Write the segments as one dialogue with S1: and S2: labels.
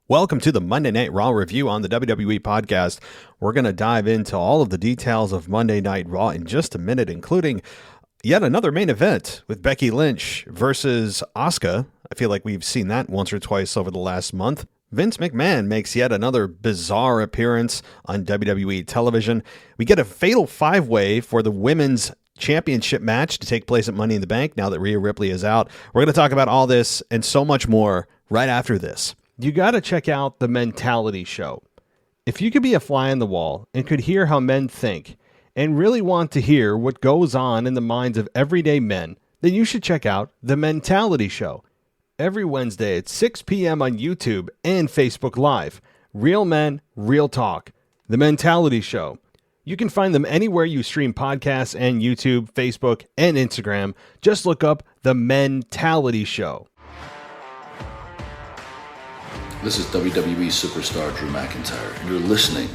S1: Welcome to the Monday Night Raw review on the WWE podcast. We're going to dive into all of the details of Monday Night Raw in just a minute, including yet another main event with Becky Lynch versus Asuka. I feel like we've seen that once or twice over the last month. Vince McMahon makes yet another bizarre appearance on WWE television. We get a fatal five-way for the women's championship match to take place at Money in the Bank now that Rhea Ripley is out. We're going to talk about all this and so much more right after this. You got to check out The Mentality Show. If you could be a fly on the wall and could hear how men think and really want to hear what goes on in the minds of everyday men, then you should check out The Mentality Show. Every Wednesday at 6 p.m. on YouTube and Facebook Live. Real men, real talk. The Mentality Show. You can find them anywhere you stream podcasts and YouTube, Facebook, and Instagram. Just look up The Mentality Show.
S2: This is WWE superstar Drew McIntyre, and you're listening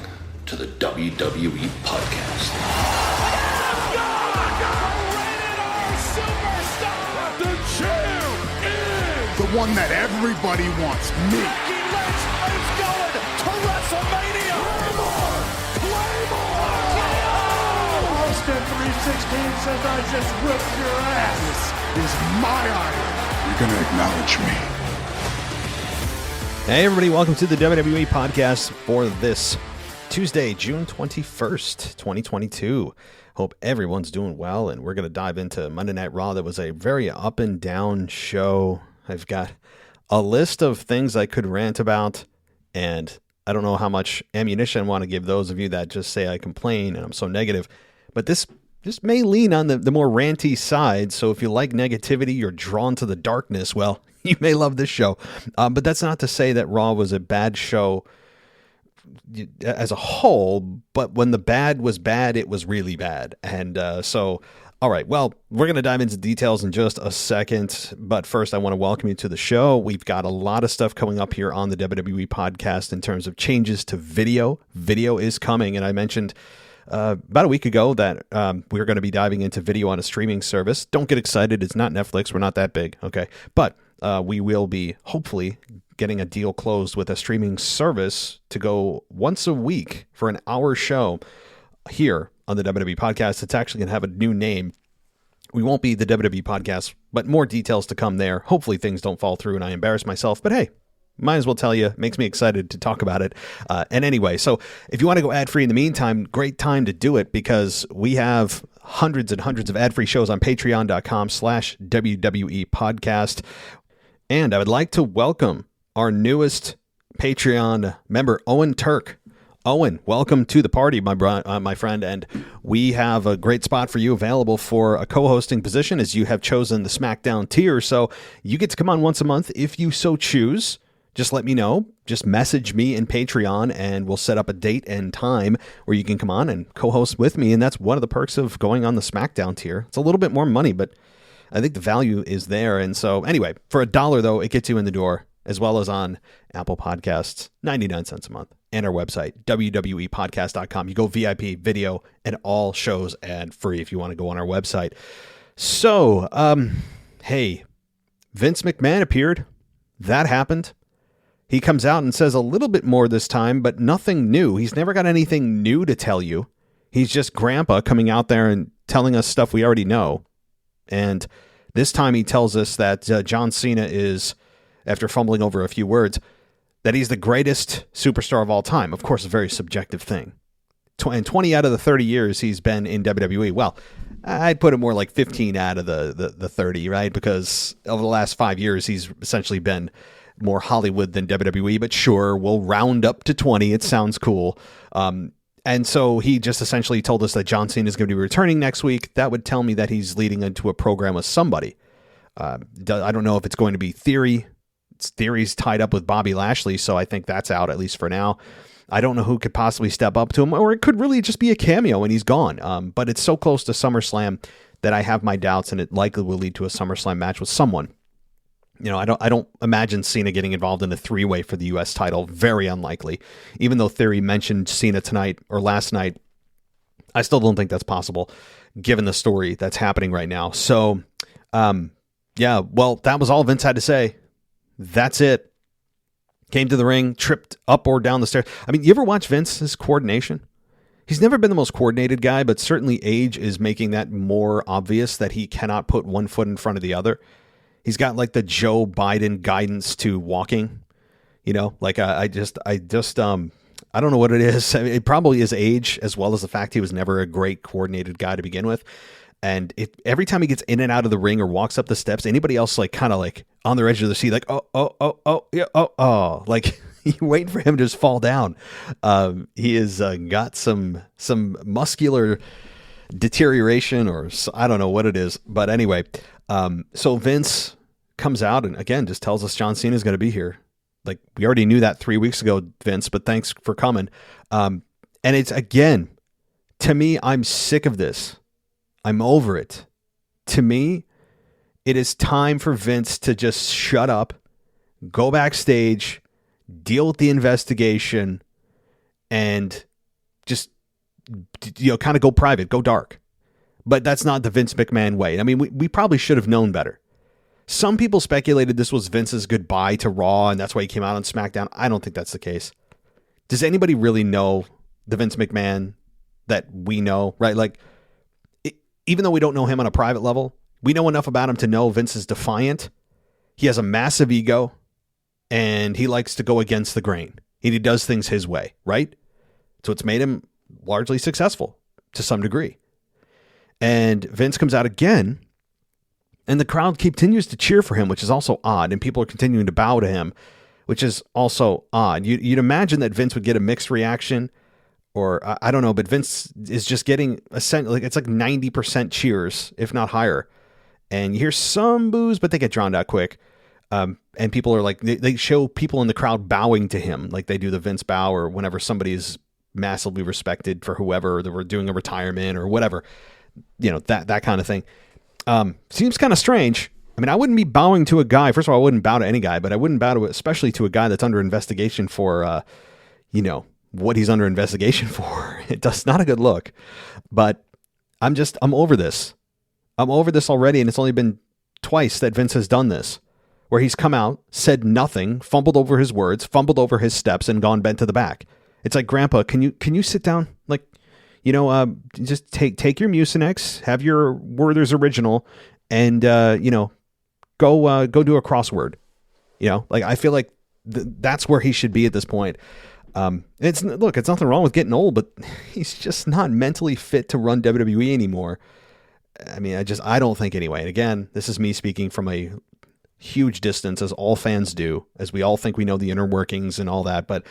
S2: to the WWE Podcast.
S3: The champ is the one that everybody wants, me. Becky Lynch is going to WrestleMania. Claymore! Austin 316 says I just whipped your ass. This is my idol. You're going to acknowledge me.
S1: Hey everybody, welcome to the WWE podcast for this Tuesday, June 21st, 2022. Hope everyone's doing well, and we're going to dive into Monday Night Raw. That was a very up and down show. I've got a list of things I could rant about, and I don't know how much ammunition I want to give those of you that just say I complain and I'm so negative, but this may lean on the more ranty side, so if you like negativity, you're drawn to the darkness, well, you may love this show. But that's not to say that Raw was a bad show as a whole, but when the bad was bad, it was really bad. And so, all right, well, we're going to dive into details in just a second. But first, I want to welcome you to the show. We've got a lot of stuff coming up here on the WWE podcast in terms of changes to video. Video is coming, and I mentioned about a week ago that we're going to be diving into video on a streaming service. Don't get excited. It's not Netflix. We're not that big. Okay. But we will be hopefully getting a deal closed with a streaming service to go once a week for an hour show here on the WWE podcast. It's actually going to have a new name. We won't be the WWE podcast, but more details to come there. Hopefully things don't fall through and I embarrass myself. But hey, might as well tell you, makes me excited to talk about it. And anyway, so if you want to go ad-free in the meantime, great time to do it because we have hundreds and hundreds of ad-free shows on patreon.com/WWE podcast. And I would like to welcome our newest Patreon member, Owen Turk. Owen, welcome to the party, my friend. And we have a great spot for you available for a co-hosting position as you have chosen the SmackDown tier. So you get to come on once a month if you so choose. Just let me know. Just message me in Patreon and we'll set up a date and time where you can come on and co-host with me. And that's one of the perks of going on the SmackDown tier. It's a little bit more money, but I think the value is there. And so anyway, for $1 though, it gets you in the door as well as on Apple Podcasts, 99 cents a month, and our website, www.podcast.com. You go VIP, video, and all shows ad free if you want to go on our website. So, hey, Vince McMahon appeared. That happened. He comes out and says a little bit more this time, but nothing new. He's never got anything new to tell you. He's just grandpa coming out there and telling us stuff we already know. And this time he tells us that John Cena is, after fumbling over a few words, that he's the greatest superstar of all time. Of course, a very subjective thing. And 20 out of the 30 years he's been in WWE. Well, I'd put it more like 15 out of the 30, right? Because over the last 5 years, he's essentially been more Hollywood than WWE. But sure, we'll round up to 20. It sounds cool. And so he just essentially told us that John Cena is going to be returning next week. That would tell me that he's leading into a program with somebody. I don't know if it's going to be Theory. Theory's tied up with Bobby Lashley, so I think that's out, at least for now. I don't know who could possibly step up to him, or it could really just be a cameo and he's gone. But it's so close to SummerSlam that I have my doubts, and it likely will lead to a SummerSlam match with someone. You know, I don't imagine Cena getting involved in a three-way for the U.S. title. Very unlikely. Even though Theory mentioned Cena tonight or last night, I still don't think that's possible, given the story that's happening right now. So, yeah, well, that was all Vince had to say. That's it. Came to the ring, tripped up or down the stairs. I mean, you ever watch Vince's coordination? He's never been the most coordinated guy, but certainly age is making that more obvious that he cannot put one foot in front of the other. He's got like the Joe Biden guidance to walking, like I don't know what it is. I mean, it probably is age as well as the fact he was never a great coordinated guy to begin with. And every time he gets in and out of the ring or walks up the steps, anybody else like kind of like on their edge of the seat, like, oh, like you waiting for him to just fall down. He has got some muscular deterioration, or I don't know what it is. But anyway, so Vince comes out and again just tells us John Cena is going to be here. Like, we already knew that 3 weeks ago, Vince, but thanks for coming. And it's, again, to me, I'm sick of this. I'm over it. To me, it is time for Vince to just shut up, go backstage, deal with the investigation, and just, kind of go private, go dark. But that's not the Vince McMahon way. I mean, we probably should have known better. Some people speculated this was Vince's goodbye to Raw, and that's why he came out on SmackDown. I don't think that's the case. Does anybody really know the Vince McMahon that we know, right? Like, even though we don't know him on a private level, we know enough about him to know Vince is defiant. He has a massive ego, and he likes to go against the grain. And he does things his way, right? So it's made him largely successful to some degree. And Vince comes out again, and the crowd continues to cheer for him, which is also odd. And people are continuing to bow to him, which is also odd. You'd imagine that Vince would get a mixed reaction, or I don't know, but Vince is just getting it's like 90% cheers, if not higher. And you hear some boos, but they get drowned out quick. And people are like, they show people in the crowd bowing to him, like they do the Vince bow, or whenever somebody is massively respected for whoever, they were doing a retirement or whatever, that kind of thing. Seems kind of strange. I mean, I wouldn't be bowing to a guy. First of all, I wouldn't bow to any guy, but I wouldn't bow to, especially to a guy that's under investigation for, what he's under investigation for. It's not a good look, but I'm over this. I'm over this already. And it's only been twice that Vince has done this, where he's come out, said nothing, fumbled over his words, fumbled over his steps, and gone bent to the back. It's like, Grandpa, can you sit down? Like, just take your Mucinex, have your Werther's Original, and, go do a crossword. Like, I feel like that's where he should be at this point. It's nothing wrong with getting old, but he's just not mentally fit to run WWE anymore. I mean, I don't think anyway. And again, this is me speaking from a huge distance, as all fans do, as we all think we know the inner workings and all that. But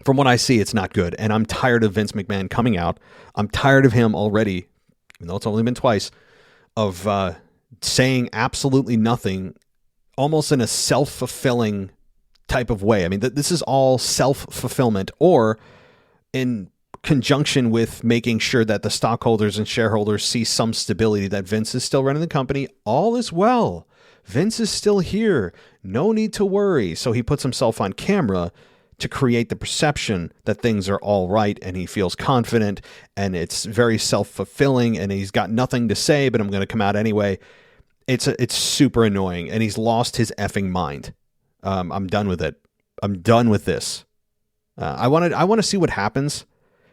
S1: from what I see, it's not good. And I'm tired of Vince McMahon coming out. I'm tired of him already, even though it's only been twice, of saying absolutely nothing, almost in a self-fulfilling type of way. I mean, this is all self-fulfillment, or in conjunction with making sure that the stockholders and shareholders see some stability, that Vince is still running the company. All is well. Vince is still here. No need to worry. So he puts himself on camera to create the perception that things are all right, and he feels confident, and it's very self-fulfilling, and he's got nothing to say, but I'm going to come out anyway. It's super annoying, and he's lost his effing mind. I'm done with it. I'm done with this. I want to see what happens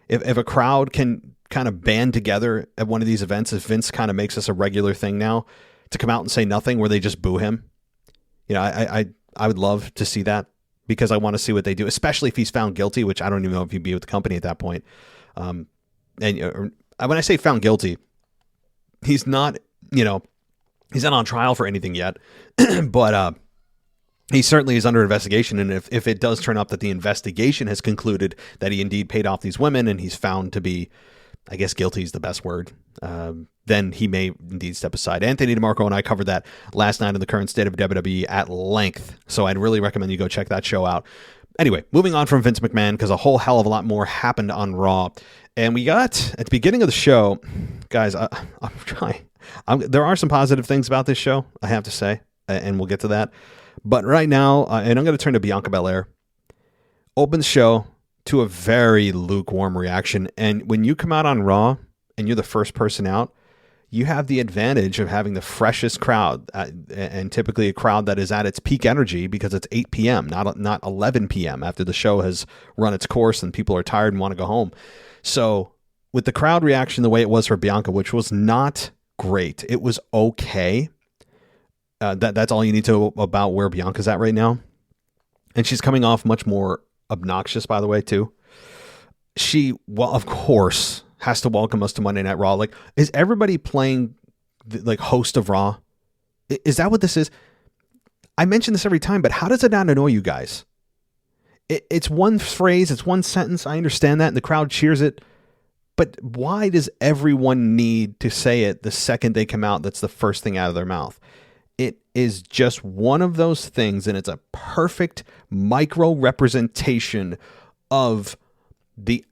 S1: if a crowd can kind of band together at one of these events, if Vince kind of makes this a regular thing now to come out and say nothing, where they just boo him. I would love to see that, because I want to see what they do, especially if he's found guilty, which I don't even know if he'd be with the company at that point. And when I say found guilty, he's not, he's not on trial for anything yet, but he certainly is under investigation. And if it does turn up that the investigation has concluded that he indeed paid off these women, and he's found to be, I guess guilty is the best word, then he may indeed step aside. Anthony DeMarco and I covered that last night in the Current State of WWE at length, so I'd really recommend you go check that show out. Anyway, moving on from Vince McMahon, because a whole hell of a lot more happened on Raw. And we got, at the beginning of the show, guys, I'm trying. There are some positive things about this show, I have to say, and we'll get to that. But right now, and I'm going to turn to Bianca Belair, opens show to a very lukewarm reaction. And when you come out on Raw and you're the first person out, you have the advantage of having the freshest crowd, and typically a crowd that is at its peak energy because it's 8 p.m., not 11 p.m. after the show has run its course and people are tired and want to go home. So with the crowd reaction the way it was for Bianca, which was not great, it was okay. That's all you need to know about where Bianca's at right now. And she's coming off much more obnoxious, by the way, too. She, well, of course, has to welcome us to Monday Night Raw. Like, is everybody playing like host of Raw? Is that what this is? I mention this every time, but how does it not annoy you guys? It's one phrase, it's one sentence. I understand that, and the crowd cheers it. But why does everyone need to say it the second they come out? That's the first thing out of their mouth. It is just one of those things, and it's a perfect micro representation of the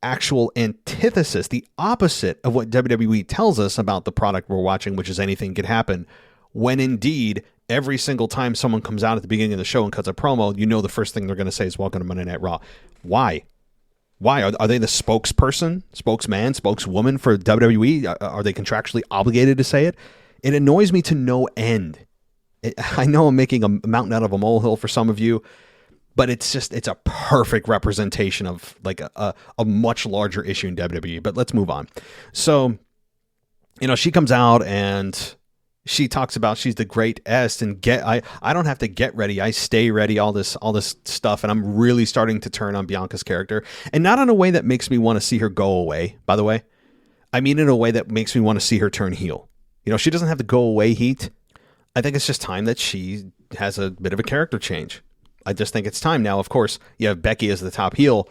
S1: actual antithesis, the opposite of what WWE tells us about the product we're watching, which is anything could happen, when indeed every single time someone comes out at the beginning of the show and cuts a promo, you know the first thing they're going to say is welcome to Monday Night Raw. Why? Are they the spokesperson, spokesman, spokeswoman for WWE? Are they contractually obligated to say it? It annoys me to no end. I know I'm making a mountain out of a molehill for some of you, but it's a perfect representation of like a much larger issue in WWE. But let's move on. So, she comes out and she talks about she's the greatest and I don't have to get ready. I stay ready, all this stuff. And I'm really starting to turn on Bianca's character, and not in a way that makes me want to see her go away, by the way. I mean, in a way that makes me want to see her turn heel. She doesn't have the go away heat. I think it's just time that she has a bit of a character change. I just think it's time now. Of course, you have Becky as the top heel,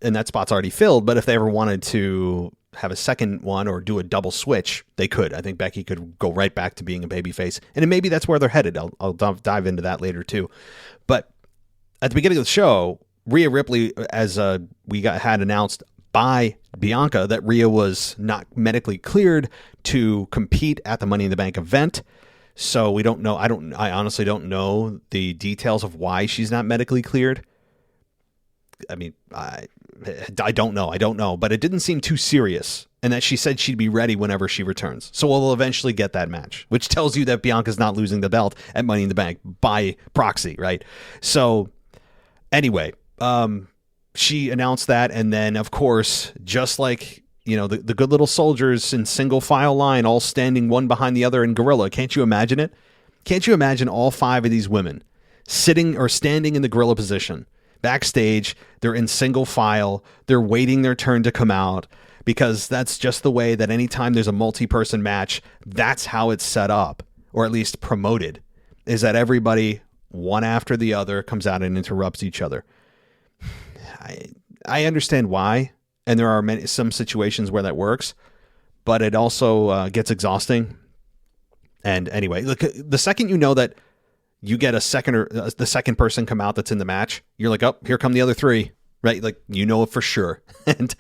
S1: and that spot's already filled. But if they ever wanted to have a second one or do a double switch, they could. I think Becky could go right back to being a babyface, and maybe that's where they're headed. I'll dive into that later too. But at the beginning of the show, Rhea Ripley, as had announced by Bianca that Rhea was not medically cleared to compete at the Money in the Bank event. So we don't know. I honestly don't know the details of why she's not medically cleared. I mean, I don't know, but it didn't seem too serious, and that she said she'd be ready whenever she returns. So we'll eventually get that match, which tells you that Bianca's not losing the belt at Money in the Bank by proxy, right? So anyway, she announced that, and then of course, just like the good little soldiers in single file line, all standing one behind the other in gorilla. Can't you imagine it? Can't you imagine all 5 of these women sitting or standing in the gorilla position backstage? They're in single file. They're waiting their turn to come out, because that's just the way that anytime there's a multi-person match, that's how it's set up, or at least promoted, is that everybody, one after the other, comes out and interrupts each other. I understand why. And there are some situations where that works, but it also gets exhausting. And anyway, look, the second you know that you get the second person come out that's in the match, you're like, oh, here come the other 3, right? Like, it for sure. And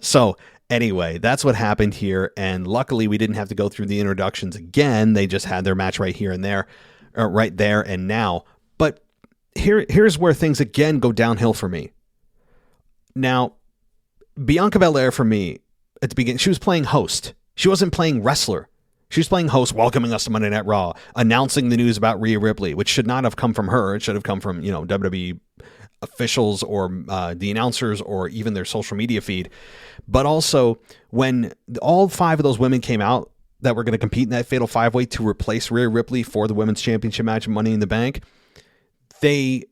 S1: so anyway, that's what happened here. And luckily we didn't have to go through the introductions again. They just had their match right here and there, or right there and now. But here's where things again go downhill for me. Now, Bianca Belair, for me, at the beginning, she was playing host. She wasn't playing wrestler. She was playing host, welcoming us to Monday Night Raw, announcing the news about Rhea Ripley, which should not have come from her. It should have come from, WWE officials or the announcers or even their social media feed. But also, when all 5 of those women came out that were going to compete in that Fatal 5-Way to replace Rhea Ripley for the Women's Championship match of Money in the Bank, Bianca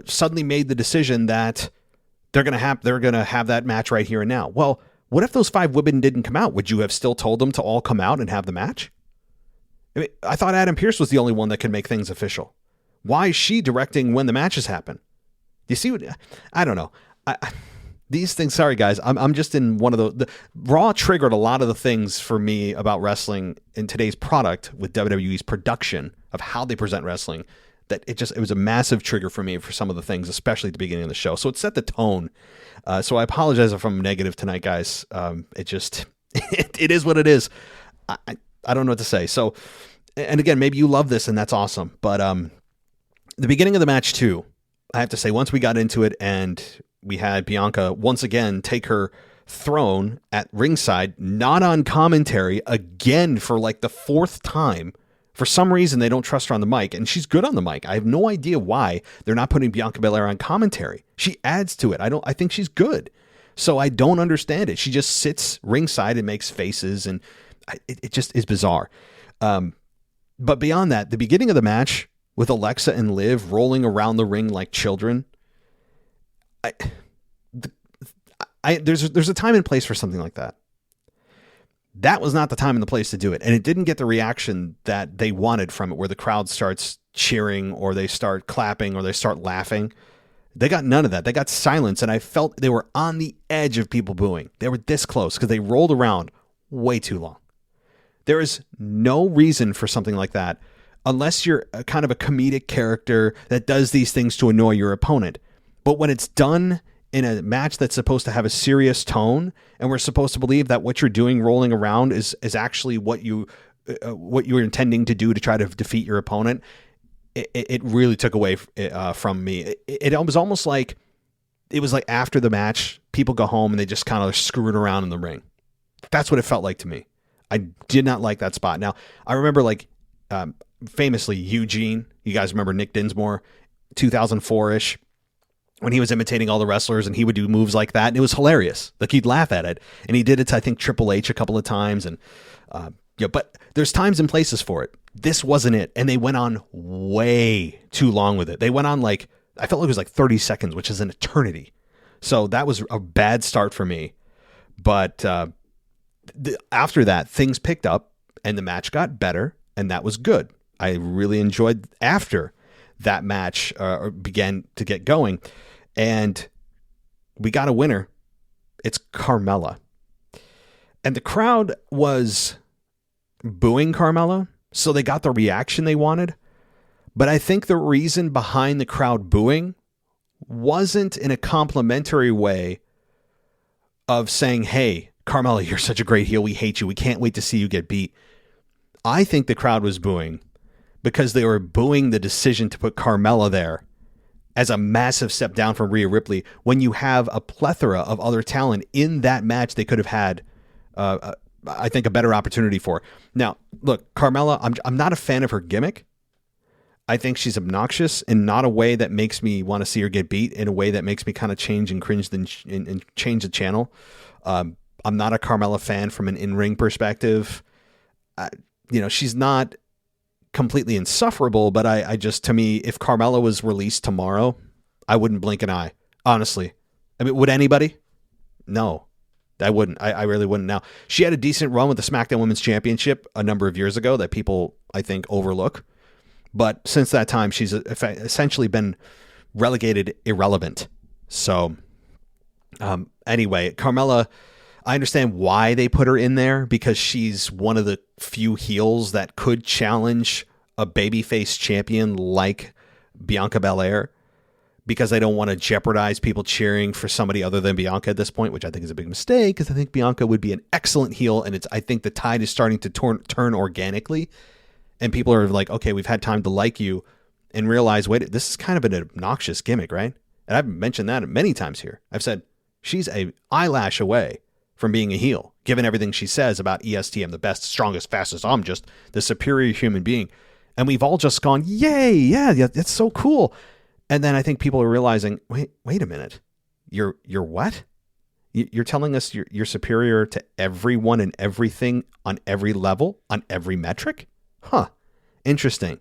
S1: suddenly made the decision that they're going to have that match right here and now. Well, what if those 5 women didn't come out? Would you have still told them to all come out and have the match? I thought Adam Pearce was the only one that could make things official. Why is she directing when the matches happen? You see what? I don't know. These things. Sorry, guys. I'm just in one of the Raw triggered a lot of the things for me about wrestling in today's product with WWE's production of how they present wrestling. That it was a massive trigger for me for some of the things, especially at the beginning of the show. So it set the tone. So I apologize if I'm negative tonight, guys. It is what it is. I don't know what to say. So, and again, maybe you love this and that's awesome. But the beginning of the match too, I have to say, once we got into it and we had Bianca once again take her thrown at ringside, not on commentary, again for like the fourth time. For some reason, they don't trust her on the mic, and she's good on the mic. I have no idea why they're not putting Bianca Belair on commentary. She adds to it. I think she's good. So I don't understand it. She just sits ringside and makes faces, and it just is bizarre. But beyond that, the beginning of the match with Alexa and Liv rolling around the ring like children, there's a time and place for something like that. That was not the time and the place to do it. And it didn't get the reaction that they wanted from it, where the crowd starts cheering or they start clapping or they start laughing. They got none of that. They got silence. And I felt they were on the edge of people booing. They were this close because they rolled around way too long. There is no reason for something like that unless you're a kind of a comedic character that does these things to annoy your opponent. But when it's done in a match that's supposed to have a serious tone, and we're supposed to believe that what you're doing rolling around is actually what you're intending to do to try to defeat your opponent, it really took away from me. It was almost like it was like after the match, people go home and they just kind of screwing around in the ring. That's what it felt like to me. I did not like that spot. Now, I remember famously Eugene. You guys remember Nick Dinsmore, 2004-ish. When he was imitating all the wrestlers and he would do moves like that. And it was hilarious. Like, you'd laugh at it. And he did it to, I think, Triple H a couple of times. And but there's times and places for it. This wasn't it. And they went on way too long with it. They went on I felt like it was like 30 seconds, which is an eternity. So that was a bad start for me. But after that, things picked up and the match got better. And that was good. I really enjoyed after that match began to get going. And we got a winner. It's Carmella. And the crowd was booing Carmella, so they got the reaction they wanted. But I think the reason behind the crowd booing wasn't in a complimentary way of saying, hey, Carmella, you're such a great heel. We hate you. We can't wait to see you get beat. I think the crowd was booing because they were booing the decision to put Carmella there as a massive step down from Rhea Ripley when you have a plethora of other talent in that match they could have had, I think, a better opportunity for. Now, look, Carmella, I'm not a fan of her gimmick. I think she's obnoxious in not a way that makes me want to see her get beat, in a way that makes me kind of change and cringe and change the channel. I'm not a Carmella fan from an in-ring perspective. She's not completely insufferable, but I just, to me, if Carmella was released tomorrow, I wouldn't blink an eye. Honestly. I mean, would anybody? No, I wouldn't. I really wouldn't. Now, she had a decent run with the SmackDown Women's Championship a number of years ago that people, I think, overlook. But since that time, she's essentially been relegated irrelevant. So anyway, Carmella, I understand why they put her in there, because she's one of the few heels that could challenge a babyface champion like Bianca Belair, because they don't want to jeopardize people cheering for somebody other than Bianca at this point, which I think is a big mistake, because I think Bianca would be an excellent heel, and I think the tide is starting to turn organically, and people are like, okay, we've had time to like you and realize, wait, this is kind of an obnoxious gimmick, right? And I've mentioned that many times here. I've said she's an eyelash away from being a heel, given everything she says about EST. I'm the best, strongest, fastest. I'm just the superior human being. And we've all just gone, yay, yeah, that's so cool. And then I think people are realizing, wait a minute. You're what? You're telling us you're superior to everyone and everything on every level, on every metric? Huh. Interesting.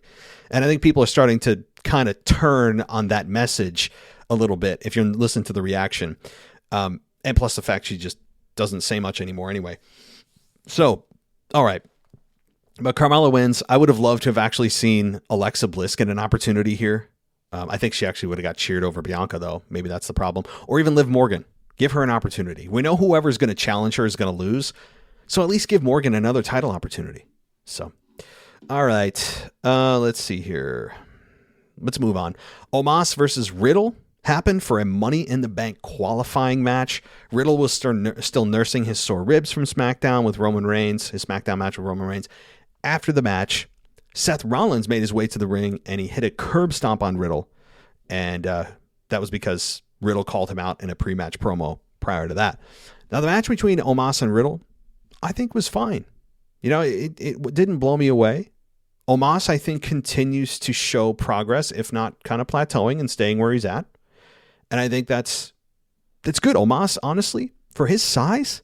S1: And I think people are starting to kind of turn on that message a little bit if you're listening to the reaction. And plus the fact she just doesn't say much anymore anyway. So, all right. But Carmella wins. I would have loved to have actually seen Alexa Bliss get an opportunity here. I think she actually would have got cheered over Bianca, though. Maybe that's the problem. Or even Liv Morgan. Give her an opportunity. We know whoever's going to challenge her is going to lose. So at least give Morgan another title opportunity. So, all right. Let's see here. Let's move on. Omas versus Riddle happened for a Money in the Bank qualifying match. Riddle was still nursing his sore ribs from SmackDown with Roman Reigns, his SmackDown match with Roman Reigns. After the match, Seth Rollins made his way to the ring and he hit a curb stomp on Riddle. And that was because Riddle called him out in a pre-match promo prior to that. Now, the match between Omas and Riddle, I think was fine. It didn't blow me away. Omas, I think, continues to show progress, if not kind of plateauing and staying where he's at. And I think that's good. Omas, honestly, for his size,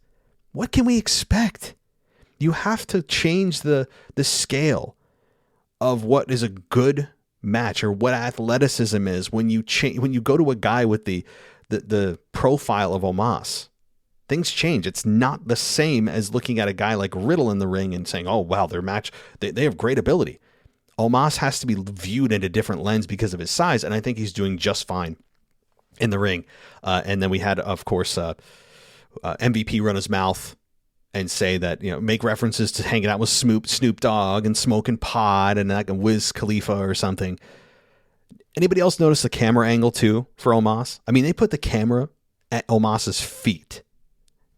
S1: what can we expect? You have to change the scale of what is a good match or what athleticism is when you go to a guy with the profile of Omas. Things change. It's not the same as looking at a guy like Riddle in the ring and saying, oh, wow, their match, they have great ability. Omas has to be viewed in a different lens because of his size, and I think he's doing just fine in the ring. And then we had, of course, MVP run his mouth and say that, make references to hanging out with Snoop Dogg and smoking pot and like a Wiz Khalifa or something. Anybody else notice the camera angle too for Omas? I mean, they put the camera at Omas's feet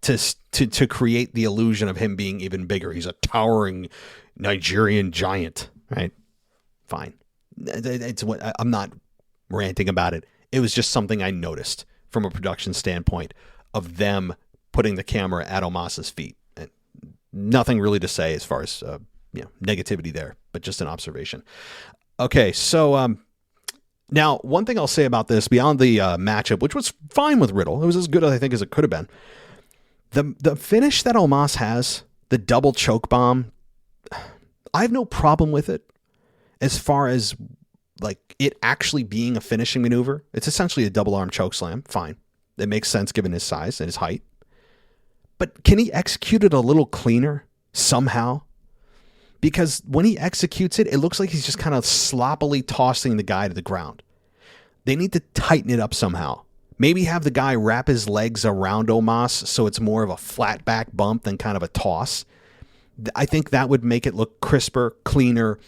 S1: to create the illusion of him being even bigger. He's a towering Nigerian giant, right? Fine. It's what I'm not ranting about it. It was just something I noticed from a production standpoint of them putting the camera at Omas's feet. And nothing really to say as far as negativity there, but just an observation. Okay, so now one thing I'll say about this beyond the matchup, which was fine with Riddle, it was as good I think as it could have been. The finish that Omas has, the double choke bomb, I have no problem with it as far as like it actually being a finishing maneuver. It's essentially a double arm choke slam. Fine. It makes sense given his size and his height. But can he execute it a little cleaner somehow? Because when he executes it, it looks like he's just kind of sloppily tossing the guy to the ground. They need to tighten it up somehow. Maybe have the guy wrap his legs around Omas so it's more of a flat back bump than kind of a toss. I think that would make it look crisper, cleaner,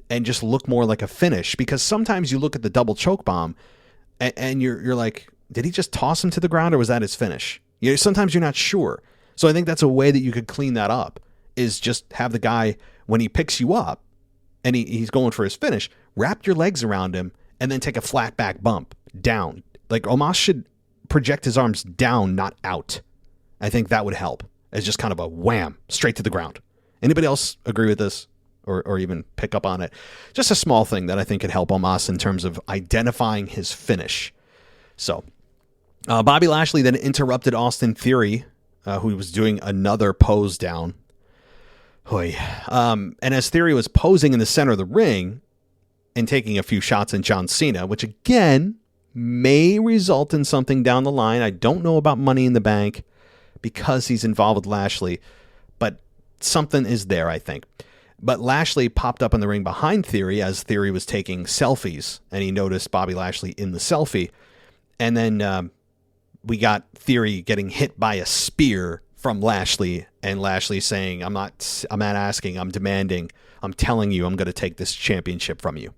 S1: and just look more like a finish. Because sometimes you look at the double choke bomb and you're like, did he just toss him to the ground or was that his finish? Sometimes you're not sure. So I think that's a way that you could clean that up, is just have the guy, when he picks you up and he's going for his finish, wrap your legs around him and then take a flat back bump down. Like Omas should project his arms down, not out. I think that would help as just kind of a wham straight to the ground. Anybody else agree with this or even pick up on it? Just a small thing that I think could help Omas in terms of identifying his finish. So Bobby Lashley then interrupted Austin Theory, who was doing another pose down. And as Theory was posing in the center of the ring and taking a few shots at John Cena, which again may result in something down the line. I don't know about Money in the Bank because he's involved with Lashley, but something is there, I think. But Lashley popped up in the ring behind Theory as Theory was taking selfies, and he noticed Bobby Lashley in the selfie. And then we got Theory getting hit by a spear from Lashley, and Lashley saying, I'm not asking, I'm demanding, I'm telling you I'm going to take this championship from you.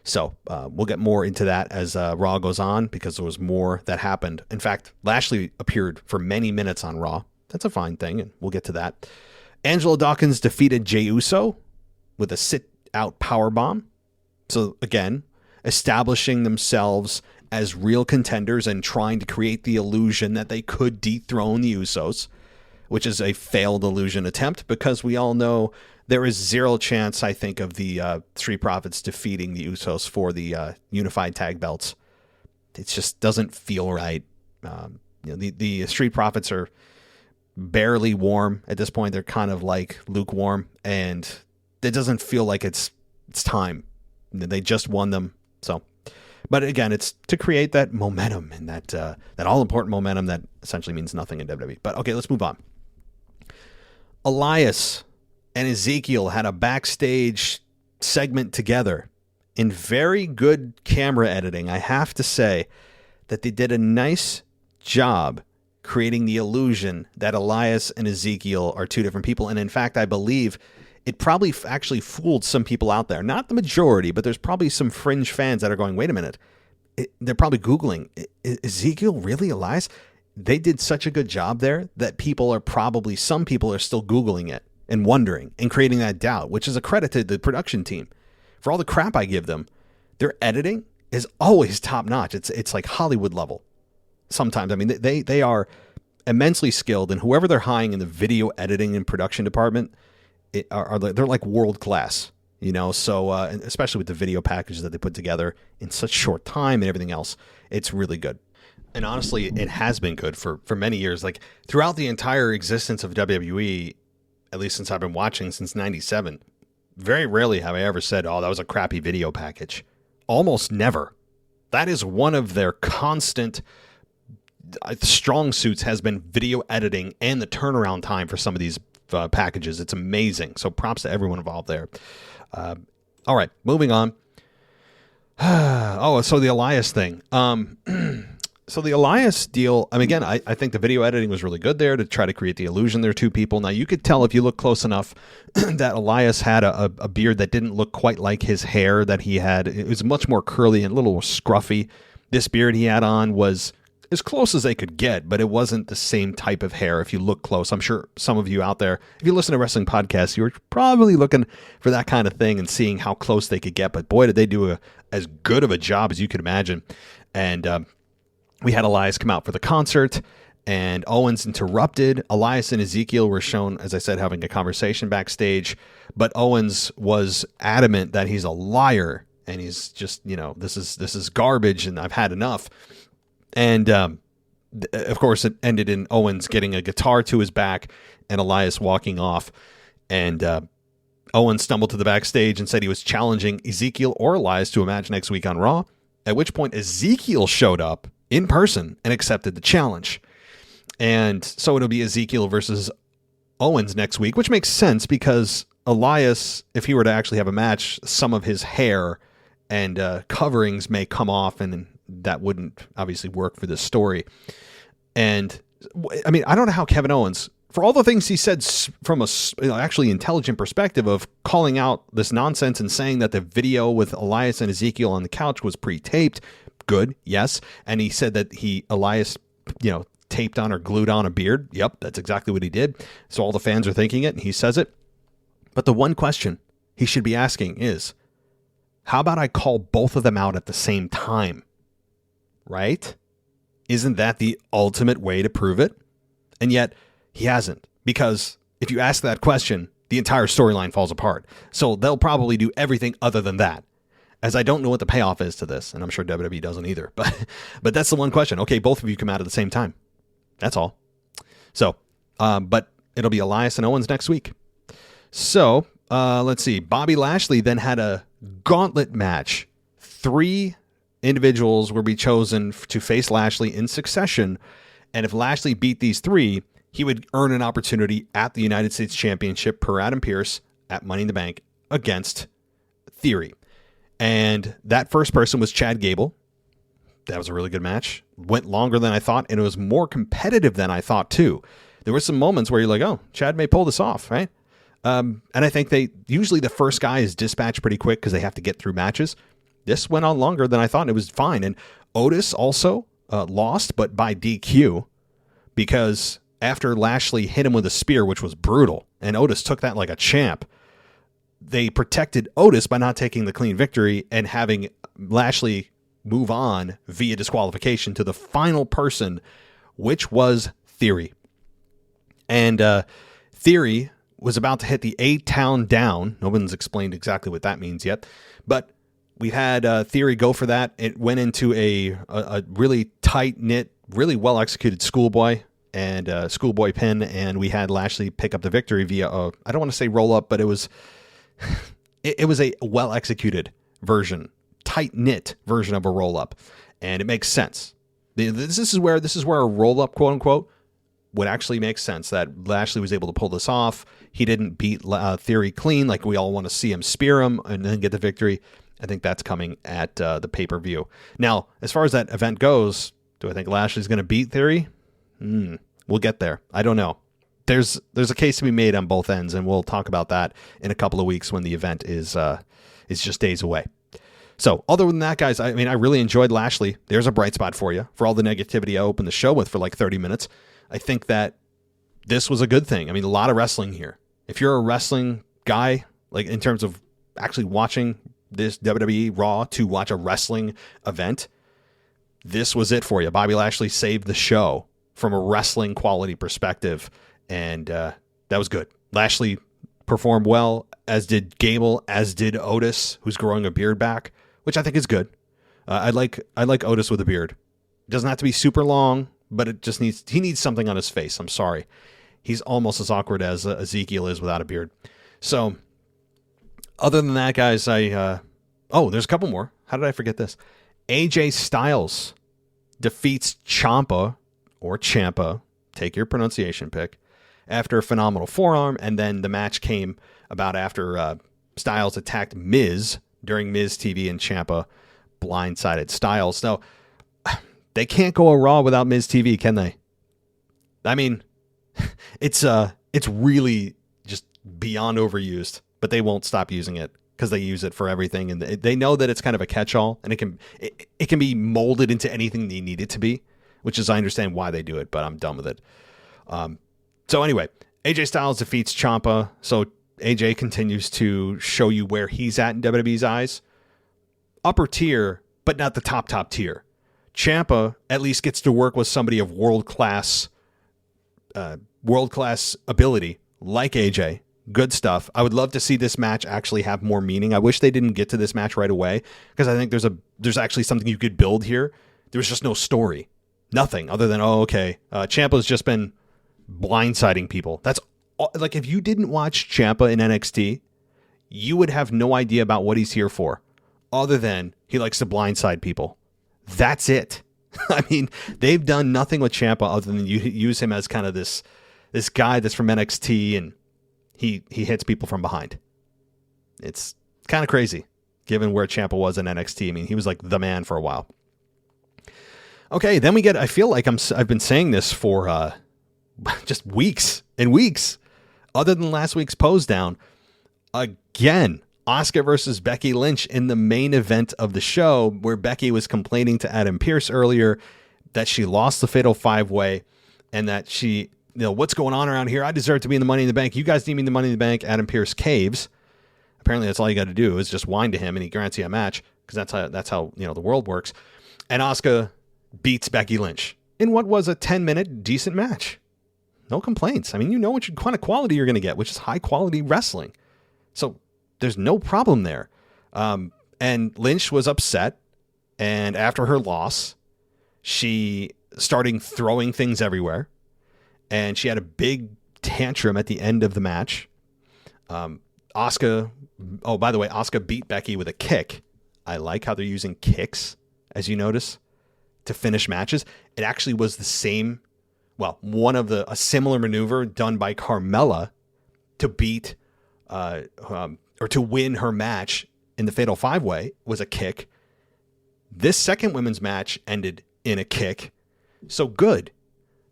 S1: So we'll get more into that as Raw goes on, because there was more that happened. In fact, Lashley appeared for many minutes on Raw. That's a fine thing, and we'll get to that. Angelo Dawkins defeated Jey Uso with a sit-out powerbomb. So again, establishing themselves as real contenders and trying to create the illusion that they could dethrone the Usos, which is a failed illusion attempt, because we all know there is zero chance, I think, of the Street Profits defeating the Usos for the unified tag belts. It just doesn't feel right. The Street Profits are barely warm at this point. They're kind of like lukewarm, and it doesn't feel like it's time. They just won them. So, but again, it's to create that momentum and that all important momentum that essentially means nothing in WWE. But okay, let's move on. Elias and Ezekiel had a backstage segment together in very good camera editing. I have to say that they did a nice job creating the illusion that Elias and Ezekiel are two different people. And in fact, I believe it probably actually fooled some people out there. Not the majority, but there's probably some fringe fans that are going, wait a minute. They're probably Googling, Ezekiel really Elias? They did such a good job there that some people are still Googling it and wondering and creating that doubt, which is a credit to the production team. For all the crap I give them, their editing is always top notch. It's like Hollywood level. Sometimes, I mean, they are immensely skilled, and whoever they're hiring in the video editing and production department, they're like world class, so and especially with the video packages that they put together in such short time and everything else, it's really good. And honestly, it has been good for many years. Like throughout the entire existence of WWE, at least since I've been watching since 97, very rarely have I ever said, oh, that was a crappy video package. Almost never. That is one of their constant strong suits, has been video editing and the turnaround time for some of these packages. It's amazing. So props to everyone involved there. All right, moving on. So the Elias thing. So the Elias deal, again, I think the video editing was really good there to try to create the illusion they're two people. Now, you could tell if you look close enough that Elias had a beard that didn't look quite like his hair that he had. It was much more curly and a little scruffy. This beard he had on was as close as they could get, but it wasn't the same type of hair if you look close. I'm sure some of you out there, if you listen to wrestling podcasts, you were probably looking for that kind of thing and seeing how close they could get. But boy, did they do as good of a job as you could imagine. And we had Elias come out for the concert, and Owens interrupted. Elias and Ezekiel were shown, as I said, having a conversation backstage, but Owens was adamant that he's a liar, and he's just, this is garbage, and I've had enough. And of course, it ended in Owens getting a guitar to his back and Elias walking off. And Owens stumbled to the backstage and said he was challenging Ezekiel or Elias to a match next week on Raw, at which point Ezekiel showed up in person and accepted the challenge. And so it'll be Ezekiel versus Owens next week, which makes sense because Elias, if he were to actually have a match, some of his hair and coverings may come off, and that wouldn't obviously work for this story. And I don't know how Kevin Owens, for all the things he said from a actually intelligent perspective of calling out this nonsense and saying that the video with Elias and Ezekiel on the couch was pre-taped. Good, yes. And he said that Elias, taped on or glued on a beard. Yep, that's exactly what he did. So all the fans are thinking it, and he says it. But the one question he should be asking is, how about I call both of them out at the same time? Right? Isn't that the ultimate way to prove it? And yet, he hasn't. Because if you ask that question, the entire storyline falls apart. So they'll probably do everything other than that. As I don't know what the payoff is to this, and I'm sure WWE doesn't either. But that's the one question. Okay, both of you come out at the same time. That's all. So, but it'll be Elias and Owens next week. So, let's see. Bobby Lashley then had a Gauntlet match. 3 individuals will be chosen to face Lashley in succession. And if Lashley beat these 3, he would earn an opportunity at the United States Championship per Adam Pearce at Money in the Bank against Theory. And that first person was Chad Gable. That was a really good match. Went longer than I thought, and it was more competitive than I thought, too. There were some moments where you're like, oh, Chad may pull this off, right? And I think usually the first guy is dispatched pretty quick because they have to get through matches. This went on longer than I thought, and it was fine. And Otis also lost, but by DQ, because after Lashley hit him with a spear, which was brutal, and Otis took that like a champ, they protected Otis by not taking the clean victory and having Lashley move on via disqualification to the final person, which was Theory. And Theory was about to hit the A-Town down. No one's explained exactly what that means yet, but we had Theory go for that. It went into a really tight-knit, really well-executed schoolboy and schoolboy pin, and we had Lashley pick up the victory via I don't want to say roll-up, but it was a well-executed version, tight-knit version of a roll-up, and it makes sense. This is where a roll-up, quote-unquote, would actually make sense, that Lashley was able to pull this off. He didn't beat Theory clean like we all want to see him spear him and then get the victory. I think that's coming at the pay-per-view. Now, as far as that event goes, do I think Lashley's going to beat Theory? We'll get there. I don't know. There's a case to be made on both ends, and we'll talk about that in a couple of weeks when the event is just days away. So other than that, guys, I really enjoyed Lashley. There's a bright spot for you for all the negativity I opened the show with for like 30 minutes. I think that this was a good thing. A lot of wrestling here. If you're a wrestling guy, like in terms of actually watching this WWE Raw to watch a wrestling event, this was it for you. Bobby Lashley saved the show from a wrestling quality perspective, and that was good. Lashley performed well, as did Gable, as did Otis, who's growing a beard back, which I think is good. I like Otis with a beard. It doesn't have to be super long, but he needs something on his face. I'm sorry. He's almost as awkward as Ezekiel is without a beard. So, other than that, guys, there's a couple more. How did I forget this? AJ Styles defeats Champa, take your pronunciation pick, after a phenomenal forearm, and then the match came about after Styles attacked Miz during Miz TV, and Champa blindsided Styles. Now, they can't go a Raw without Miz TV, can they? I mean, it's really just beyond overused, but they won't stop using it because they use it for everything, and they know that it's kind of a catch-all, and it can be molded into anything they need it to be, which is, I understand why they do it, but I'm done with it. So anyway, AJ Styles defeats Champa, so AJ continues to show you where he's at in WWE's eyes. Upper tier, but not the top tier. Champa at least gets to work with somebody of world-class ability, like AJ. Good stuff. I would love to see this match actually have more meaning. I wish they didn't get to this match right away, because I think there's actually something you could build here. There was just no story. Nothing other than, Ciampa's just been blindsiding people. That's like, if you didn't watch Ciampa in NXT, you would have no idea about what he's here for, other than he likes to blindside people. That's it. I mean, they've done nothing with Ciampa other than use him as kind of this guy that's from NXT, and he hits people from behind. It's kind of crazy, given where Ciampa was in NXT. I mean, he was like the man for a while. Okay, then I feel like I've been saying this for just weeks and weeks, other than last week's pose down. Again, Asuka versus Becky Lynch in the main event of the show, where Becky was complaining to Adam Pearce earlier that she lost the Fatal 5-Way, and that she, what's going on around here? I deserve to be in the Money in the Bank. You guys need me in the Money in the Bank. Adam Pearce caves. Apparently that's all you got to do is just whine to him, and he grants you a match, because that's how the world works. And Asuka beats Becky Lynch in what was a 10-minute decent match. No complaints. I mean, you know what kind of quality you're going to get, which is high quality wrestling. So there's no problem there. And Lynch was upset, and after her loss, she started throwing things everywhere, and she had a big tantrum at the end of the match. Asuka beat Becky with a kick. I like how they're using kicks, as you notice, to finish matches. It actually was the same, a similar maneuver done by Carmella to beat or to win her match in the Fatal 5-Way was a kick. This second women's match ended in a kick. So good.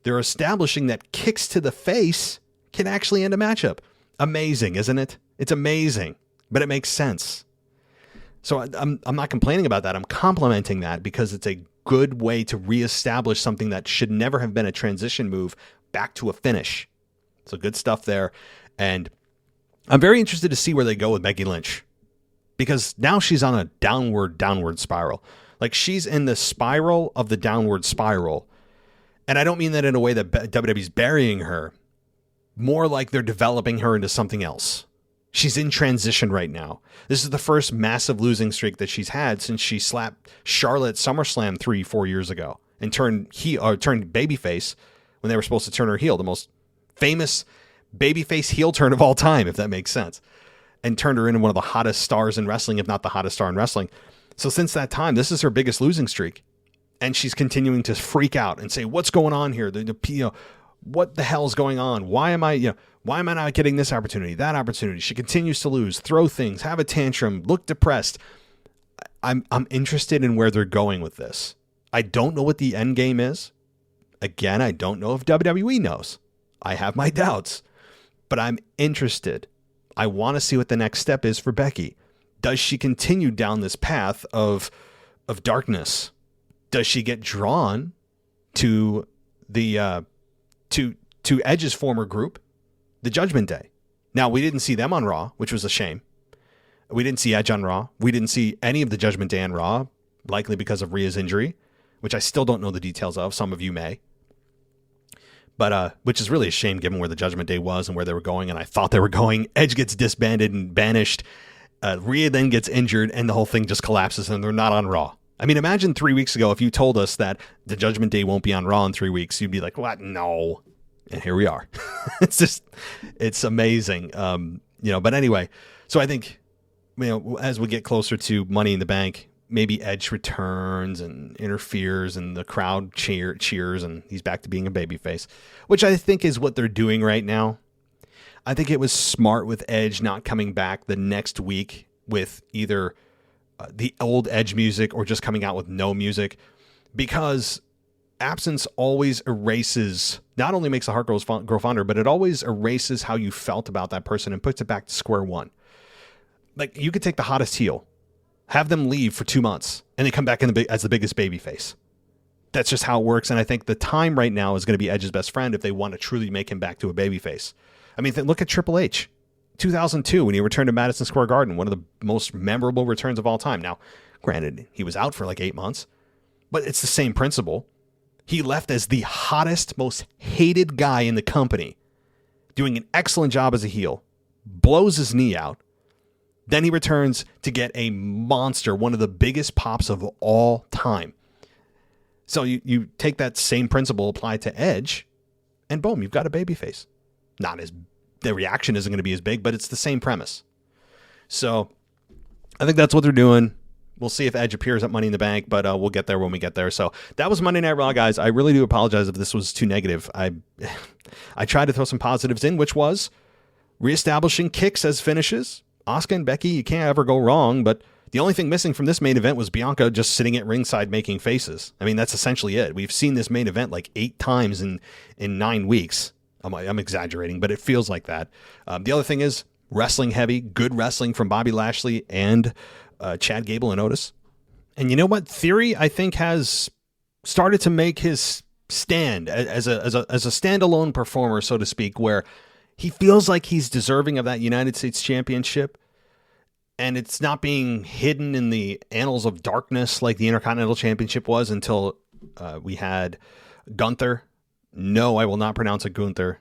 S1: They're establishing that kicks to the face can actually end a matchup. Amazing, isn't it? It's amazing, but it makes sense. So I'm not complaining about that. I'm complimenting that, because it's a good way to reestablish something that should never have been a transition move back to a finish. So good stuff there. And I'm very interested to see where they go with Becky Lynch, because now she's on a downward spiral. Like, she's in the spiral of the downward spiral. And I don't mean that in a way that WWE's burying her. More like they're developing her into something else. She's in transition right now. This is the first massive losing streak that she's had since she slapped Charlotte at SummerSlam 3-4 years ago and turned babyface when they were supposed to turn her heel. The most famous babyface heel turn of all time, if that makes sense. And turned her into one of the hottest stars in wrestling, if not the hottest star in wrestling. So since that time, this is her biggest losing streak. And she's continuing to freak out and say, what's going on here? What the hell's going on? Why am I not getting this opportunity, that opportunity? She continues to lose, throw things, have a tantrum, look depressed. I'm interested in where they're going with this. I don't know what the end game is. Again, I don't know if WWE knows. I have my doubts, but I'm interested. I want to see what the next step is for Becky. Does she continue down this path of darkness? Does she get drawn to the to Edge's former group, the Judgment Day? Now, we didn't see them on Raw, which was a shame. We didn't see Edge on Raw. We didn't see any of the Judgment Day on Raw, likely because of Rhea's injury, which I still don't know the details of. Some of you may. But which is really a shame given where the Judgment Day was and where they were going, and I thought they were going. Edge gets disbanded and banished. Rhea then gets injured, and the whole thing just collapses, and they're not on Raw. I mean, imagine 3 weeks ago if you told us that the Judgment Day won't be on Raw in 3 weeks. You'd be like, what? No. And here we are. It's amazing. But anyway, so I think, as we get closer to Money in the Bank, maybe Edge returns and interferes and the crowd cheers and he's back to being a babyface, which I think is what they're doing right now. I think it was smart with Edge not coming back the next week with either the old Edge music or just coming out with no music, because absence always erases, not only makes the heart grow fonder, but it always erases how you felt about that person and puts it back to square one. Like, you could take the hottest heel, have them leave for 2 months, and they come back as the biggest babyface. That's just how it works, and I think the time right now is going to be Edge's best friend if they want to truly make him back to a babyface. I mean, look at Triple H. 2002, when he returned to Madison Square Garden, one of the most memorable returns of all time. Now, granted, he was out for like 8 months, but it's the same principle. He left as the hottest, most hated guy in the company, doing an excellent job as a heel, blows his knee out. Then he returns to get a monster, one of the biggest pops of all time. So you take that same principle applied to Edge, and boom, you've got a babyface. The reaction isn't going to be as big, but it's the same premise. So I think that's what they're doing. We'll see if Edge appears at Money in the Bank, but we'll get there when we get there. So that was Monday Night Raw, guys. I really do apologize if this was too negative. I tried to throw some positives in, which was reestablishing kicks as finishes. Asuka and Becky, you can't ever go wrong, but the only thing missing from this main event was Bianca just sitting at ringside making faces. I mean, that's essentially it. We've seen this main event like 8 times in 9 weeks. I'm exaggerating, but it feels like that. The other thing is wrestling heavy, good wrestling from Bobby Lashley and Chad Gable and Otis. And you know what? Theory, I think, has started to make his stand as a standalone performer, so to speak, where he feels like he's deserving of that United States Championship. And it's not being hidden in the annals of darkness like the Intercontinental Championship was until we had Gunther. No, I will not pronounce it Gunther.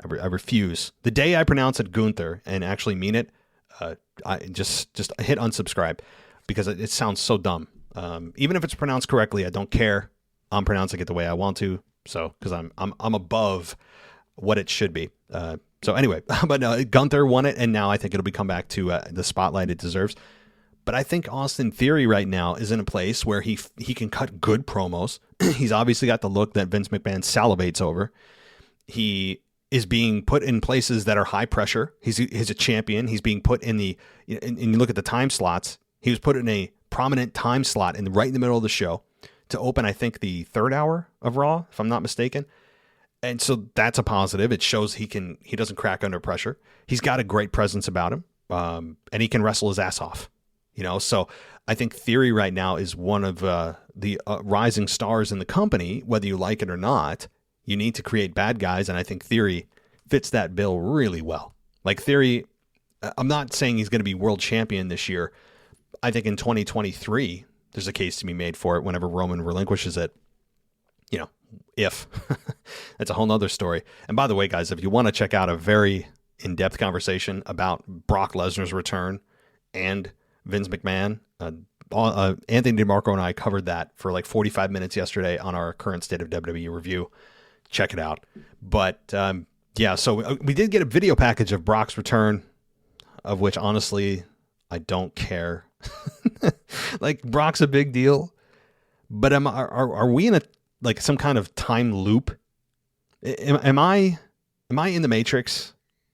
S1: I refuse. The day I pronounce it Gunther and actually mean it, I just hit unsubscribe because it sounds so dumb. Even if it's pronounced correctly, I don't care. I'm pronouncing it the way I want to. So, because I'm above what it should be. So anyway, but Gunther won it, and now I think it'll be come back to the spotlight it deserves. But I think Austin Theory right now is in a place where he can cut good promos. He's obviously got the look that Vince McMahon salivates over. He is being put in places that are high pressure. He's a champion. He's being put in and you look at the time slots. He was put in a prominent time slot right in the middle of the show to open, I think, the 3rd hour of Raw, if I'm not mistaken. And so that's a positive. It shows he doesn't crack under pressure. He's got a great presence about him, and he can wrestle his ass off. So I think Theory right now is one of the rising stars in the company, whether you like it or not. You need to create bad guys, and I think Theory fits that bill really well. Like Theory, I'm not saying he's going to be world champion this year. I think in 2023, there's a case to be made for it whenever Roman relinquishes it. If. That's a whole nother story. And by the way, guys, if you want to check out a very in-depth conversation about Brock Lesnar's return and Vince McMahon, Anthony DeMarco and I covered that for like 45 minutes yesterday on our current State of WWE review. Check it out. But so we did get a video package of Brock's return, of which honestly I don't care. Like, Brock's a big deal, but are we in some kind of time loop? Am I in the Matrix?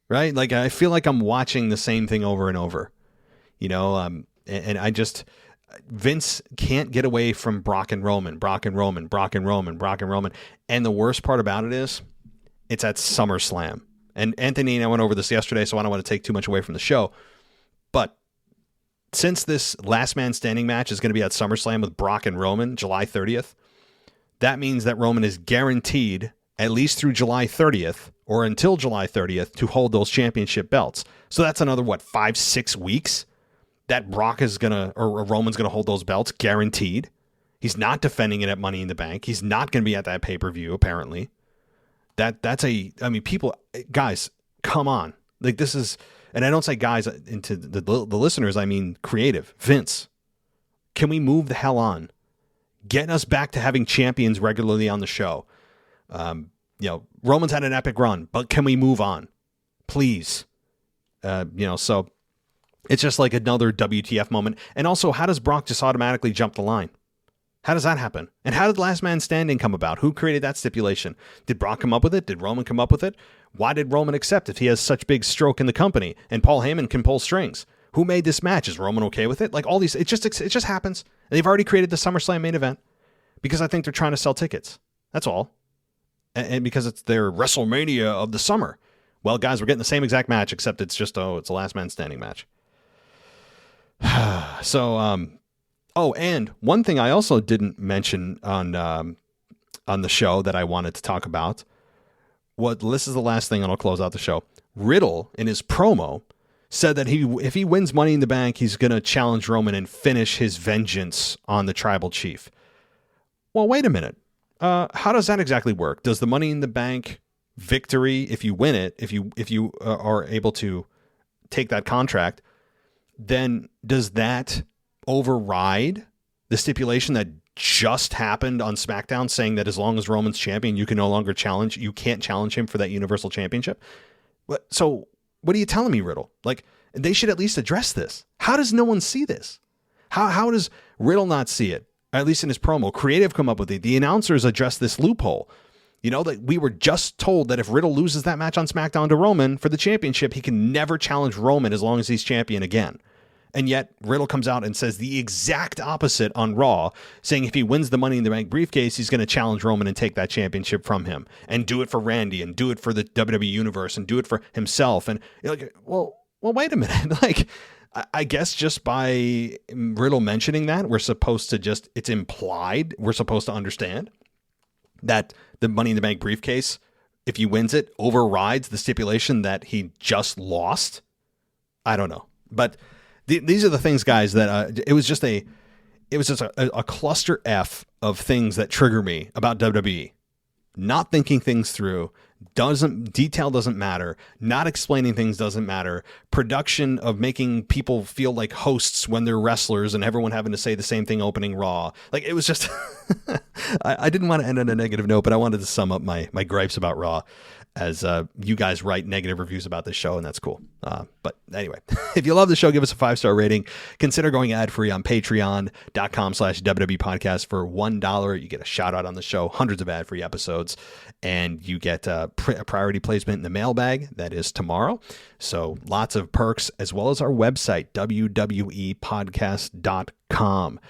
S1: Right? Like, I feel like I'm watching the same thing over and over. And I just, Vince can't get away from Brock and Roman. And the worst part about it is it's at SummerSlam. And Anthony and I went over this yesterday, so I don't want to take too much away from the show. But since this last man standing match is going to be at SummerSlam with Brock and Roman, July 30th, that means that Roman is guaranteed, at least through July 30th or until July 30th, to hold those championship belts. So that's another, 5-6 weeks that Brock is going to, or Roman's going to hold those belts, guaranteed. He's not defending it at Money in the Bank. He's not going to be at that pay-per-view, apparently. People, guys, come on. Like, this is, and I don't say guys into the listeners, I mean creative. Vince, can we move the hell on? Get us back to having champions regularly on the show. Roman's had an epic run, but can we move on? Please. So it's just like another WTF moment. And also, how does Brock just automatically jump the line? How does that happen? And how did Last Man Standing come about? Who created that stipulation? Did Brock come up with it? Did Roman come up with it? Why did Roman accept if he has such big stroke in the company and Paul Heyman can pull strings? Who made this match? Is Roman okay with it? Like, all these, it just happens. And they've already created the SummerSlam main event because I think they're trying to sell tickets. That's all. And because it's their WrestleMania of the summer. Well, guys, we're getting the same exact match, except it's just, it's a Last Man Standing match. So, and one thing I also didn't mention on the show that I wanted to talk about, this is the last thing and I'll close out the show. Riddle, in his promo, said that if he wins Money in the Bank, he's going to challenge Roman and finish his vengeance on the Tribal Chief. Well, wait a minute. How does that exactly work? Does the Money in the Bank victory, if you win it, if you are able to take that contract, then does that override the stipulation that just happened on SmackDown, saying that as long as Roman's champion, you can't challenge him for that Universal Championship? So what are you telling me, Riddle? Like, they should at least address this. How does no one see this? How does Riddle not see it? At least in his promo, Creative come up with it. The announcers address this loophole. That we were just told that if Riddle loses that match on SmackDown to Roman for the championship, he can never challenge Roman as long as he's champion again. And yet Riddle comes out and says the exact opposite on Raw, saying if he wins the Money in the Bank briefcase, he's going to challenge Roman and take that championship from him and do it for Randy and do it for the WWE Universe and do it for himself. And you're like, well, wait a minute. Like, I guess just by Riddle mentioning that, we're supposed to it's implied, we're supposed to understand that the Money in the Bank briefcase, if he wins it, overrides the stipulation that he just lost. I don't know. But these are the things, guys, that it was just a cluster F of things that trigger me about WWE. Not thinking things through, detail doesn't matter, not explaining things doesn't matter, production of making people feel like hosts when they're wrestlers and everyone having to say the same thing opening Raw. Like, it was just I didn't want to end on a negative note, but I wanted to sum up my gripes about Raw as you guys write negative reviews about this show, and that's cool. But anyway, if you love the show, give us a 5-star rating. Consider going ad-free on patreon.com/WWE podcast for $1. You get a shout out on the show, hundreds of ad-free episodes, and you get a priority placement in the mailbag. That is tomorrow. So lots of perks, as well as our website, wwepodcast.com.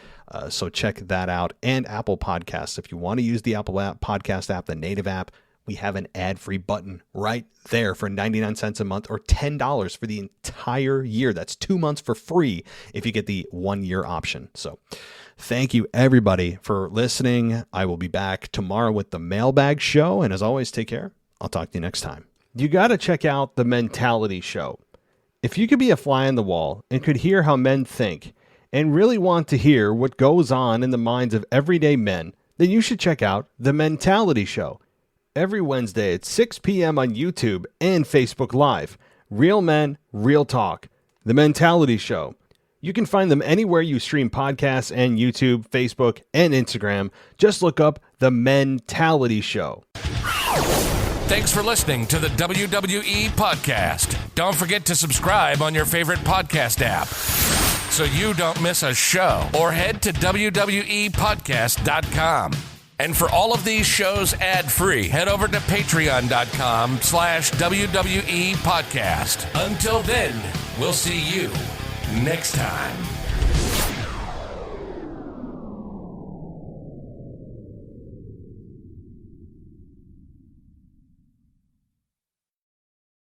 S1: So check that out, and Apple Podcasts. If you want to use the Apple Podcast app, the native app, we have an ad-free button right there for 99 cents a month or $10 for the entire year. That's 2 months for free if you get the 1-year option. So thank you, everybody, for listening. I will be back tomorrow with the Mailbag Show. And as always, take care. I'll talk to you next time. You got to check out The Mentality Show. If you could be a fly on the wall and could hear how men think and really want to hear what goes on in the minds of everyday men, then you should check out The Mentality Show. Every Wednesday at 6 p.m. on YouTube and Facebook Live. Real men, real talk. The Mentality Show. You can find them anywhere you stream podcasts and YouTube, Facebook, and Instagram. Just look up The Mentality Show.
S4: Thanks for listening to the WWE Podcast. Don't forget to subscribe on your favorite podcast app so you don't miss a show, or head to wwepodcast.com. And for all of these shows ad-free, head over to patreon.com/WWE Podcast. Until then, we'll see you next time.